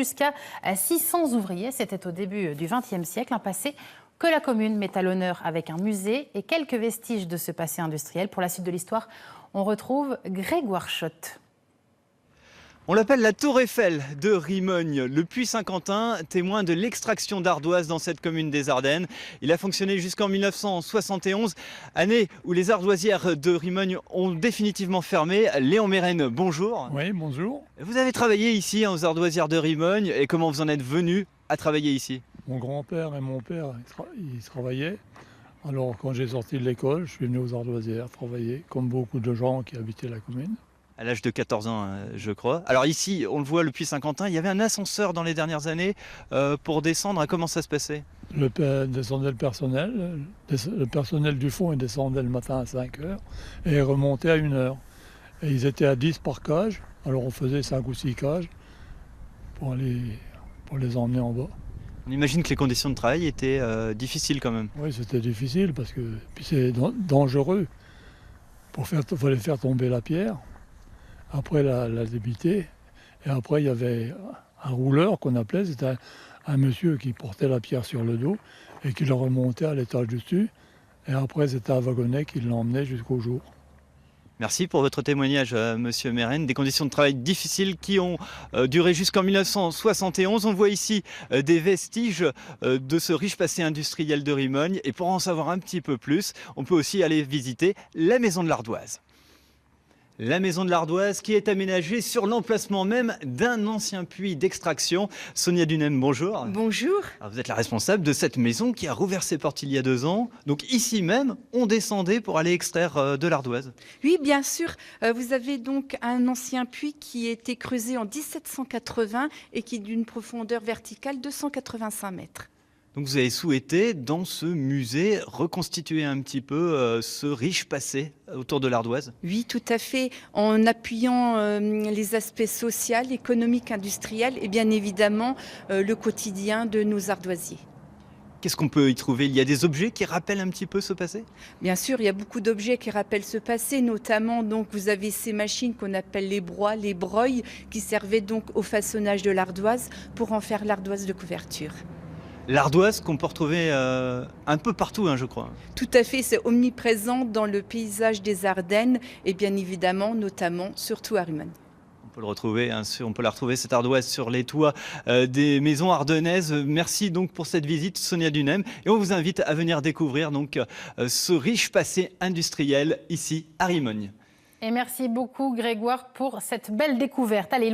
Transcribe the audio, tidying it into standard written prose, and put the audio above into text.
jusqu'à 600 ouvriers. C'était au début du XXe siècle, un passé que la commune met à l'honneur avec un musée et quelques vestiges de ce passé industriel. Pour la suite de l'histoire, on retrouve Grégoire Schott. On l'appelle la Tour Eiffel de Rimogne. Le puits Saint-Quentin, témoin de l'extraction d'ardoise dans cette commune des Ardennes. Il a fonctionné jusqu'en 1971, année où les ardoisières de Rimogne ont définitivement fermé. Léon Mérène, bonjour. Oui, bonjour. Vous avez travaillé ici aux ardoisières de Rimogne et comment vous en êtes venu à travailler ici? Mon grand-père et mon père, ils travaillaient. Alors, quand j'ai sorti de l'école, je suis venu aux ardoisières travailler, comme beaucoup de gens qui habitaient la commune. À l'âge de 14 ans, je crois. Alors ici, on le voit, le puits Saint-Quentin, il y avait un ascenseur dans les dernières années pour descendre. Comment ça se passait? Descendait le personnel du fond, il descendait le matin à 5 heures et remontait à 1 heure. Et ils étaient à 10 par cage, alors on faisait 5 ou 6 cages pour les emmener en bas. On imagine que les conditions de travail étaient difficiles quand même. Oui, c'était difficile parce que puis c'est dangereux. Il fallait faire tomber la pierre, après la débiter, et après il y avait un rouleur qu'on appelait, c'était un monsieur qui portait la pierre sur le dos et qui la remontait à l'étage dessus, et après c'était un wagonnet qui l'emmenait jusqu'au jour. Merci pour votre témoignage, Monsieur Mérène. Des conditions de travail difficiles qui ont duré jusqu'en 1971. On voit ici des vestiges de ce riche passé industriel de Rimogne. Et pour en savoir un petit peu plus, on peut aussi aller visiter la Maison de l'Ardoise. La Maison de l'Ardoise qui est aménagée sur l'emplacement même d'un ancien puits d'extraction. Sonia Dunem, bonjour. Bonjour. Alors vous êtes la responsable de cette maison qui a rouvert ses portes il y a 2 ans. Donc ici même, on descendait pour aller extraire de l'ardoise. Oui, bien sûr. Vous avez donc un ancien puits qui a été creusé en 1780 et qui est d'une profondeur verticale de 185 mètres. Donc vous avez souhaité, dans ce musée, reconstituer un petit peu ce riche passé autour de l'ardoise? Oui, tout à fait, en appuyant les aspects sociaux, économiques, industriels et bien évidemment le quotidien de nos ardoisiers. Qu'est-ce qu'on peut y trouver? Il y a des objets qui rappellent un petit peu ce passé? Bien sûr, il y a beaucoup d'objets qui rappellent ce passé, notamment donc vous avez ces machines qu'on appelle les broies, les broyes, qui servaient donc au façonnage de l'ardoise pour en faire l'ardoise de couverture. L'ardoise qu'on peut retrouver un peu partout, je crois. Tout à fait, c'est omniprésent dans le paysage des Ardennes et bien évidemment, notamment, surtout à Rimogne. On peut le retrouver, on peut la retrouver cette ardoise sur les toits des maisons ardennaises. Merci donc pour cette visite, Sonia Dunem, et on vous invite à venir découvrir donc ce riche passé industriel ici à Rimogne. Et merci beaucoup Grégoire pour cette belle découverte. Allez,